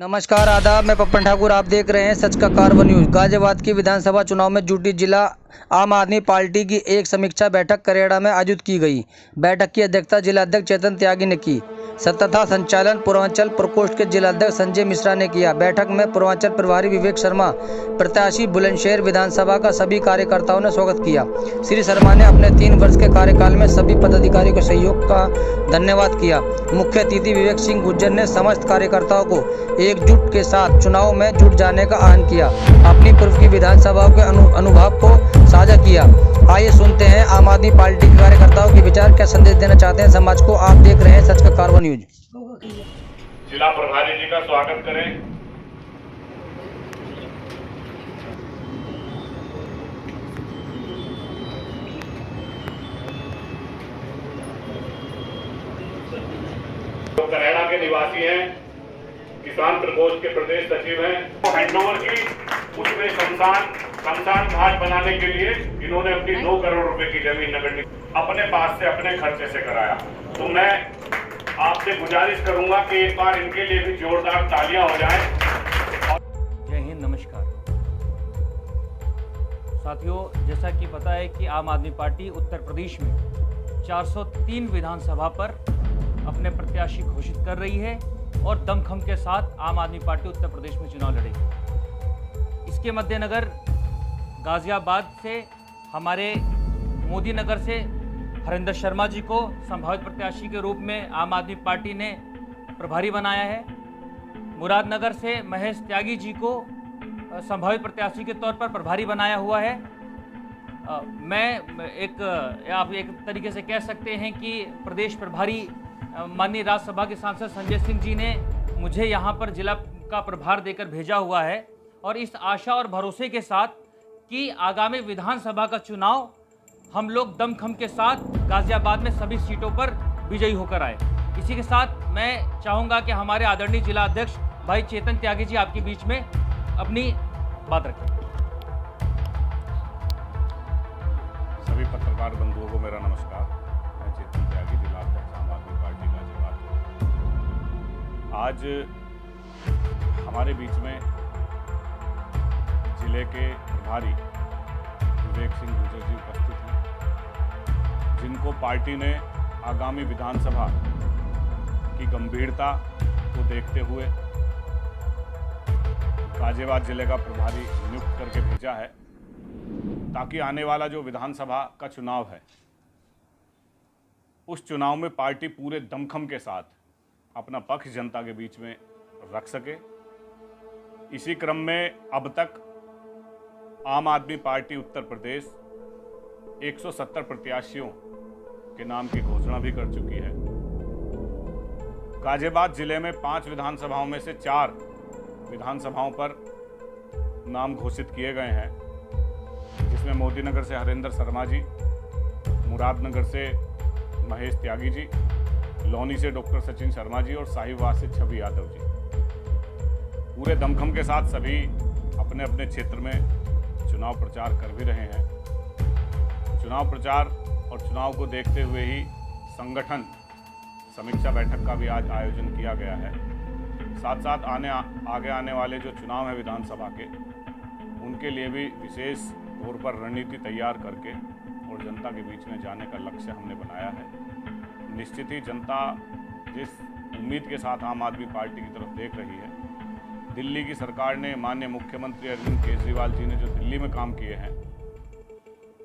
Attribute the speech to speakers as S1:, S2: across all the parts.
S1: नमस्कार, आदाब। मैं पप्पन ठाकुर, आप देख रहे हैं सच का कारवा न्यूज। गाजियाबाद की विधानसभा चुनाव में जुटी जिला आम आदमी पार्टी की एक समीक्षा बैठक करेड़ा में आयोजित की गई। बैठक की अध्यक्षता जिला अध्यक्ष चेतन त्यागी ने की तथा संचालन पूर्वांचल प्रकोष्ठ के जिला अध्यक्ष संजय मिश्रा ने किया। बैठक में पूर्वांचल प्रभारी विवेक शर्मा, प्रत्याशी बुलंदशहर विधानसभा का सभी कार्यकर्ताओं ने स्वागत किया। श्री शर्मा ने अपने 3 वर्ष के कार्यकाल में सभी पदाधिकारियों के सहयोग का धन्यवाद किया। मुख्य अतिथि विवेक सिंह गुर्जर ने समस्त कार्यकर्ताओं को एकजुट के साथ चुनाव में जुट जाने का आह्वान किया। अपनी पूर्व की विधानसभा के अनुभव को साझा किया। आइए सुनते हैं आम आदमी पार्टी के कार्यकर्ताओं के विचार, क्या संदेश देना चाहते हैं समाज को। आप देख रहे हैं सच का कारवा न्यूज।
S2: जिला प्रभारी जी का स्वागत करें। जो करेड़ा के निवासी हैं, किसान प्रकोष्ठ के प्रदेश सचिव हैं, तो हैंडओवर की उसमें शमशान घाट बनाने के लिए इन्होंने अपनी 2 करोड़ रुपए की जमीन नगर निगम अपने पास से अपने खर्चे से कराया। तो मैं आपसे गुजारिश करूंगा कि एक बार इनके लिए भी जोरदार तालियां हो जाएं।
S3: जय हिंद, नमस्कार साथियों। जैसा कि पता है कि आम आदमी पार्टी उत्तर प्रदेश में 403 विधानसभा पर अपने प्रत्याशी घोषित कर रही है और दमखम के साथ आम आदमी पार्टी उत्तर प्रदेश में चुनाव लड़ेगी। इसके मद्देनजर गाजियाबाद से हमारे मोदी नगर से हरिंदर शर्मा जी को संभावित प्रत्याशी के रूप में आम आदमी पार्टी ने प्रभारी बनाया है। मुरादनगर से महेश त्यागी जी को संभावित प्रत्याशी के तौर पर प्रभारी बनाया हुआ है। आप एक तरीके से कह सकते हैं कि प्रदेश प्रभारी माननीय राज्यसभा के सांसद संजय सिंह जी ने मुझे यहाँ पर जिला का प्रभार देकर भेजा हुआ है और इस आशा और भरोसे के साथ कि आगामी विधानसभा का चुनाव हम लोग दमखम के साथ गाजियाबाद में सभी सीटों पर विजयी होकर आए। इसी के साथ मैं चाहूँगा कि हमारे आदरणीय जिला अध्यक्ष भाई चेतन त्यागी जी आपके बीच में अपनी बात रखें।
S2: सभी पत्रकार बंधुओं को मेरा नमस्कार। मैं चेतन त्यागी, जिला अध्यक्ष आम आदमी पार्टी गाजियाबाद। आज हमारे बीच में जिले के प्रभारी विवेक सिंह गुर्जर जी उपस्थित हैं, जिनको पार्टी ने आगामी विधानसभा की गंभीरता को देखते हुए गाजियाबाद जिले का प्रभारी नियुक्त करके भेजा है, ताकि आने वाला जो विधानसभा का चुनाव है उस चुनाव में पार्टी पूरे दमखम के साथ अपना पक्ष जनता के बीच में रख सके। इसी क्रम में अब तक आम आदमी पार्टी उत्तर प्रदेश 170 प्रत्याशियों के नाम की घोषणा भी कर चुकी है। गाजियाबाद जिले में 5 विधानसभाओं में से 4 विधानसभाओं पर नाम घोषित किए गए हैं, जिसमें मोदी नगर से हरिंदर शर्मा जी, मुरादनगर से महेश त्यागी जी, लौनी से डॉक्टर सचिन शर्मा जी और साहिवाल से छवि यादव जी। पूरे दमखम के साथ सभी अपने अपने क्षेत्र में चुनाव प्रचार कर भी रहे हैं। चुनाव प्रचार और चुनाव को देखते हुए ही संगठन समीक्षा बैठक का भी आज आयोजन किया गया है। साथ साथ आगे आने वाले जो चुनाव है विधानसभा के, उनके लिए भी विशेष तौर पर रणनीति तैयार करके और जनता के बीच में जाने का लक्ष्य हमने बनाया है। निश्चित ही जनता जिस उम्मीद के साथ आम आदमी पार्टी की तरफ देख रही है, दिल्ली की सरकार ने, माननीय मुख्यमंत्री अरविंद केजरीवाल जी ने जो दिल्ली में काम किए हैं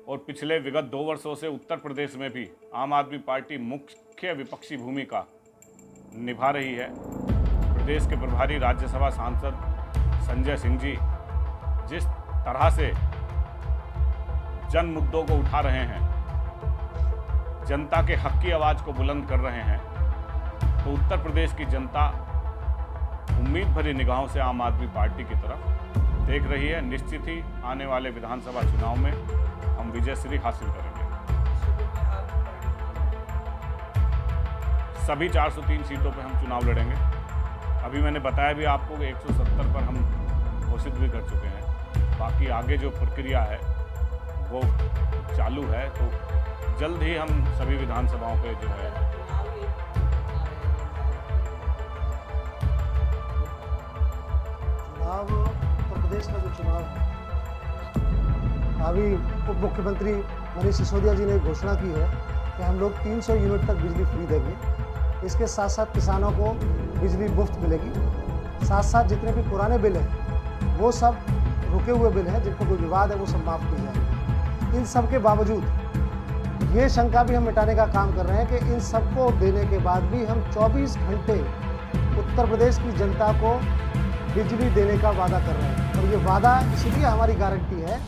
S2: और पिछले विगत 2 वर्षों से उत्तर प्रदेश में भी आम आदमी पार्टी मुख्य विपक्षी भूमिका निभा रही है। प्रदेश के प्रभारी राज्यसभा सांसद संजय सिंह जी जिस तरह से जन मुद्दों को उठा रहे हैं, जनता के हक की आवाज़ को बुलंद कर रहे हैं, तो उत्तर प्रदेश की जनता उम्मीद भरी निगाहों से आम आदमी पार्टी की तरफ देख रही है। निश्चित ही आने वाले विधानसभा चुनाव में हम विजयश्री हासिल करेंगे। सभी 403 सीटों पर हम चुनाव लड़ेंगे। अभी मैंने बताया भी आपको कि 170 पर हम घोषित भी कर चुके हैं। बाकी आगे जो प्रक्रिया है वो चालू है, तो जल्द ही हम सभी विधानसभाओं पे जो है
S4: प्रदेश का जो चुनाव है, अभी उप मुख्यमंत्री मनीष सिसोदिया जी ने घोषणा की है कि हम लोग 300 यूनिट तक बिजली फ्री देंगे। इसके साथ साथ किसानों को बिजली मुफ्त मिलेगी। साथ साथ जितने भी पुराने बिल हैं वो सब रुके हुए बिल हैं, जिनको कोई विवाद है वो सब माफ़ किए जाएंगे। इन सब के बावजूद ये शंका भी हम मिटाने का काम कर रहे हैं कि इन सबको देने के बाद भी हम 24 घंटे उत्तर प्रदेश की जनता को बिजली देने का वादा कर रहे हैं। और ये वादा इसलिए हमारी गारंटी है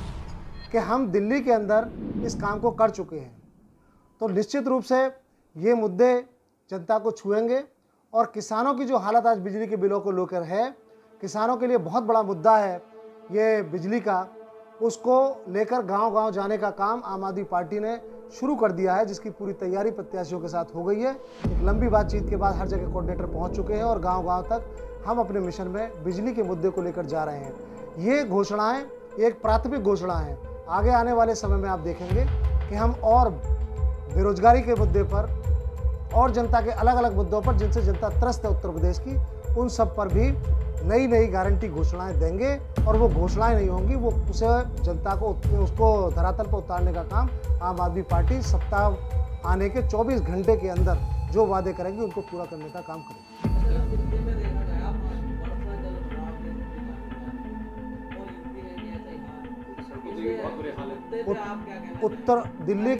S4: कि हम दिल्ली के अंदर इस काम को कर चुके हैं। तो निश्चित रूप से ये मुद्दे जनता को छुएंगे। और किसानों की जो हालत आज बिजली के बिलों को लेकर है, किसानों के लिए बहुत बड़ा मुद्दा है ये बिजली का, उसको लेकर गांव-गांव जाने का काम आम आदमी पार्टी ने शुरू कर दिया है, जिसकी पूरी तैयारी प्रत्याशियों के साथ हो गई है। एक लंबी बातचीत के बाद हर जगह कोऑर्डिनेटर पहुंच चुके हैं और गांव-गांव तक हम अपने मिशन में बिजली के मुद्दे को लेकर जा रहे हैं। ये घोषणाएं एक प्राथमिक घोषणा है। आगे आने वाले समय में आप देखेंगे कि हम और बेरोजगारी के मुद्दे पर और जनता के अलग अलग मुद्दों पर जिनसे जनता त्रस्त है उत्तर प्रदेश की, उन सब पर भी नई नई गारंटी घोषणाएं देंगे। और वो घोषणाएं नहीं होंगी, वो उसे जनता को उसको धरातल पर उतारने का काम आम आदमी पार्टी सत्ता आने के 24 घंटे के अंदर जो वादे करेंगी उनको पूरा करने का काम करेगी। उत्तर दिल्ली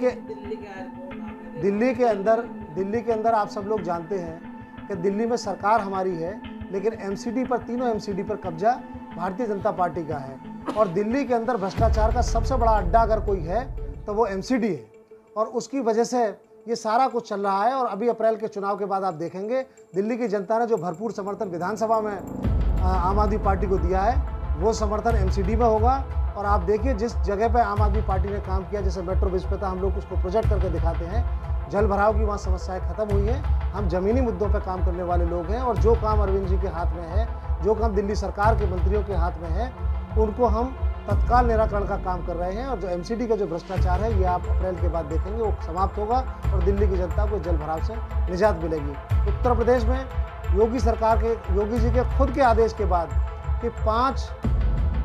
S4: के अंदर आप सब लोग जानते हैं कि दिल्ली में सरकार हमारी है, लेकिन एमसीडी पर, तीनों एमसीडी पर कब्जा भारतीय जनता पार्टी का है। और दिल्ली के अंदर भ्रष्टाचार का सबसे बड़ा अड्डा अगर कोई है तो वो एमसीडी है। और उसकी वजह से ये सारा कुछ चल रहा है। और अभी अप्रैल के चुनाव के बाद आप देखेंगे दिल्ली की जनता ने जो भरपूर समर्थन विधानसभा में आम आदमी पार्टी को दिया है, वो समर्थन एमसीडी में होगा। और आप देखिए जिस जगह पे आम आदमी पार्टी ने काम किया, जैसे मेट्रो ब्रिज पे था, हम लोग उसको प्रोजेक्ट करके दिखाते हैं, जल भराव की वहाँ समस्याएं खत्म हुई हैं। हम ज़मीनी मुद्दों पे काम करने वाले लोग हैं। और जो काम अरविंद जी के हाथ में है, जो काम दिल्ली सरकार के मंत्रियों के हाथ में है, उनको हम तत्काल निराकरण का काम कर रहे हैं। और जो एमसीडी का जो भ्रष्टाचार है, ये आप अप्रैल के बाद देखेंगे वो समाप्त होगा और दिल्ली की जनता को जल भराव से निजात मिलेगी। उत्तर प्रदेश में योगी जी के खुद के आदेश के बाद कि 5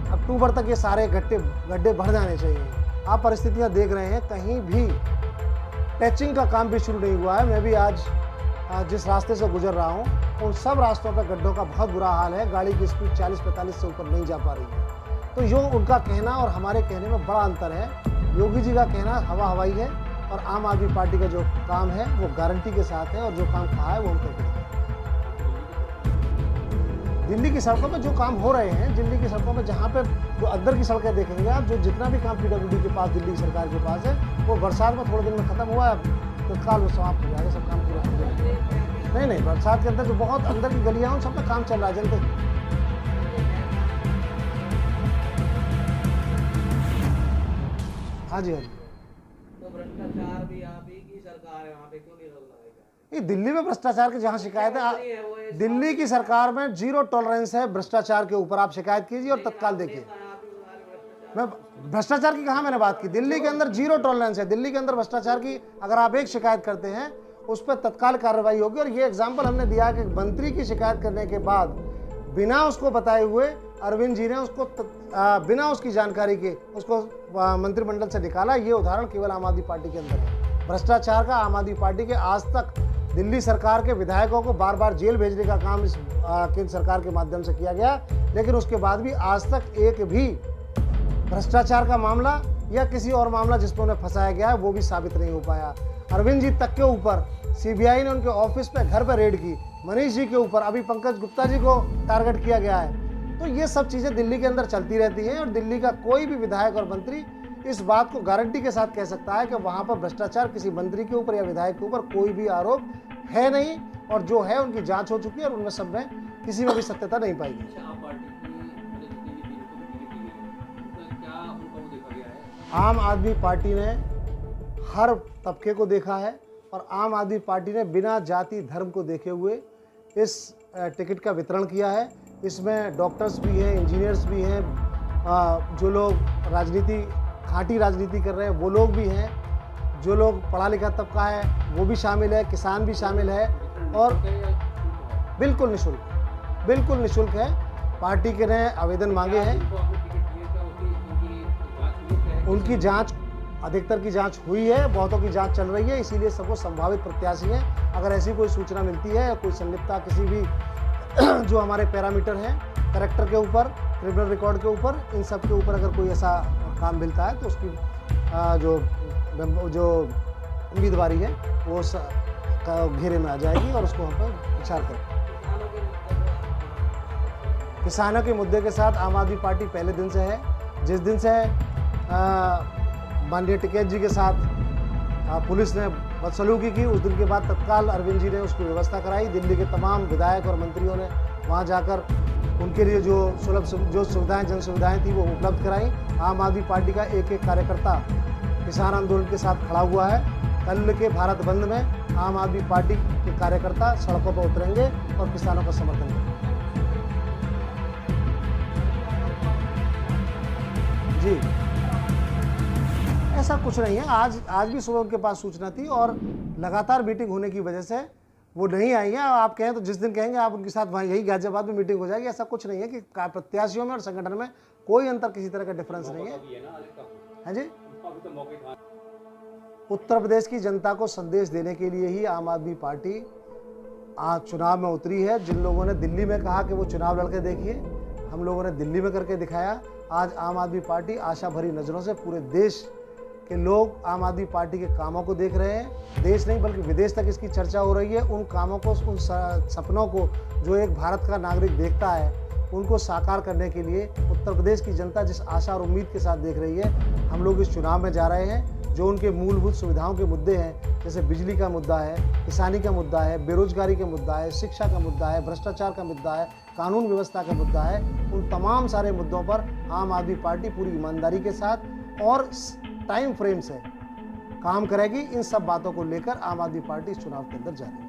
S4: अक्टूबर तक ये सारे गड्ढे भर जाने चाहिए। आप परिस्थितियां देख रहे हैं, कहीं भी पैचिंग का काम भी शुरू नहीं हुआ है। मैं भी आज जिस रास्ते से गुजर रहा हूँ, उन सब रास्तों पर गड्ढों का बहुत बुरा हाल है। गाड़ी की स्पीड 40-45 से ऊपर नहीं जा पा रही है। तो यो उनका कहना और हमारे कहने में बड़ा अंतर है। योगी जी का कहना हवाई है और आम आदमी पार्टी का जो काम है वो गारंटी के साथ है। और जो काम कहा है वो हम करके दिखाएंगे। दिल्ली की सड़कों में जो काम हो रहे हैं, दिल्ली की सड़कों में जहाँ पे जो अंदर की सड़कें देखेंगे आप, जो जितना भी काम पीडब्ल्यूडी के पास, दिल्ली सरकार के पास है, वो बरसात में थोड़े दिन में खत्म हुआ है, तत्काल वो समाप्त हो जाएगा, सब काम पूरा हो जाएगा। नहीं, बरसात के अंदर जो बहुत अंदर की गलियाँ हैं उन सब में काम चल रहा है जल्द। हाँ जी।
S5: तो भ्रष्टाचार भी आप ही की सरकार है, वहाँ पे क्यों नहीं रोक लगाएगा?
S4: ये दिल्ली में भ्रष्टाचार की जहाँ शिकायत है, दिल्ली की सरकार में 0 टॉलरेंस है भ्रष्टाचार के ऊपर। आप शिकायत कीजिए और तत्काल देखिए। मैं भ्रष्टाचार की कहाँ मैंने बात की? दिल्ली के अंदर 0 टॉलरेंस है। दिल्ली के अंदर भ्रष्टाचार की अगर आप एक शिकायत करते हैं, उस पर तत्काल कार्रवाई होगी। और ये एग्जाम्पल हमने दिया कि मंत्री की शिकायत करने के बाद बिना उसको बताए हुए अरविंद जी ने उसको बिना उसकी जानकारी के उसको मंत्रिमंडल से निकाला। ये उदाहरण केवल आम आदमी पार्टी के अंदर है भ्रष्टाचार का। आम आदमी पार्टी के आज तक दिल्ली सरकार के विधायकों को बार बार जेल भेजने का काम इस केंद्र सरकार के माध्यम से किया गया, लेकिन उसके बाद भी आज तक एक भी भ्रष्टाचार का मामला या किसी और मामला जिसमें उन्हें फंसाया गया है वो भी साबित नहीं हो पाया। अरविंद जी तक के ऊपर सीबीआई ने उनके ऑफिस पे, घर पर रेड की। मनीष जी के ऊपर अभी पंकज गुप्ता जी को टारगेट किया गया है। तो ये सब चीज़ें दिल्ली के अंदर चलती रहती हैं। और दिल्ली का कोई भी विधायक और मंत्री इस बात को गारंटी के साथ कह सकता है कि वहाँ पर भ्रष्टाचार किसी मंत्री के ऊपर या विधायक के ऊपर कोई भी आरोप है नहीं। और जो है उनकी जांच हो चुकी है और उनमें सब में किसी में भी सत्यता नहीं पाई गई। आम आदमी पार्टी ने हर तबके को देखा है और आम आदमी पार्टी ने बिना जाति धर्म को देखे हुए इस टिकट का वितरण किया है। इसमें डॉक्टर्स भी हैं, इंजीनियर्स भी हैं, जो लोग खाटी राजनीति कर रहे हैं वो लोग भी हैं, जो लोग पढ़ा लिखा तबका है वो भी शामिल है, किसान भी शामिल है। और बिल्कुल निःशुल्क है। पार्टी के ने आवेदन मांगे हैं। उनकी जांच, अधिकतर की जांच हुई है, बहुतों की जांच चल रही है, इसीलिए सबको संभावित प्रत्याशी हैं। अगर ऐसी कोई सूचना मिलती है, कोई संलिप्तता किसी भी जो हमारे पैरामीटर हैं कैरेक्टर के ऊपर, क्रिमिनल रिकॉर्ड के ऊपर, इन सब के ऊपर अगर कोई ऐसा काम मिलता है तो उसकी जो उम्मीदवारी है वो घेरे में आ जाएगी और उसको हम पर विचार करेंगे। किसानों के मुद्दे के साथ आम आदमी पार्टी पहले दिन से है। जिस दिन से माननीय टिकैत जी के साथ पुलिस ने बदसलूकी की, उस दिन के बाद तत्काल अरविंद जी ने उसकी व्यवस्था कराई। दिल्ली के तमाम विधायक और मंत्रियों ने वहां जाकर उनके लिए जो सुविधाएं, जन सुविधाएं थी वो उपलब्ध कराई। आम आदमी पार्टी का एक एक कार्यकर्ता किसान आंदोलन के साथ खड़ा हुआ है। कल के भारत बंद में आम आदमी पार्टी के कार्यकर्ता सड़कों पर उतरेंगे और किसानों का समर्थन करेंगे। जी, ऐसा कुछ नहीं है। आज भी सुबह उनके पास सूचना थी और लगातार मीटिंग होने की वजह से वो नहीं आई है। आप कहें तो जिस दिन कहेंगे आप उनके साथ वहाँ यही गाजियाबाद में मीटिंग हो जाएगी। ऐसा कुछ नहीं है कि प्रत्याशियों में और संगठन में कोई अंतर, किसी तरह का डिफरेंस नहीं है। हाँ जी, उत्तर प्रदेश की जनता को संदेश देने के लिए ही आम आदमी पार्टी आज चुनाव में उतरी है। जिन लोगों ने दिल्ली में कहा कि वो चुनाव लड़के देखिए, हम लोगों ने दिल्ली में करके दिखाया। आज आम आदमी पार्टी आशा भरी नज़रों से पूरे देश के लोग आम आदमी पार्टी के कामों को देख रहे हैं। देश नहीं बल्कि विदेश तक इसकी चर्चा हो रही है। उन कामों को, उन सपनों को जो एक भारत का नागरिक देखता है, उनको साकार करने के लिए उत्तर प्रदेश की जनता जिस आशा और उम्मीद के साथ देख रही है, हम लोग इस चुनाव में जा रहे हैं। जो उनके मूलभूत सुविधाओं के मुद्दे हैं, जैसे बिजली का मुद्दा है, किसानी का मुद्दा है, बेरोजगारी का मुद्दा है, शिक्षा का मुद्दा है, भ्रष्टाचार का मुद्दा है, कानून व्यवस्था का मुद्दा है, उन तमाम सारे मुद्दों पर आम आदमी पार्टी पूरी ईमानदारी के साथ और टाइम फ्रेम से काम करेगी। इन सब बातों को लेकर आम आदमी पार्टी इस चुनाव के अंदर जाएगी।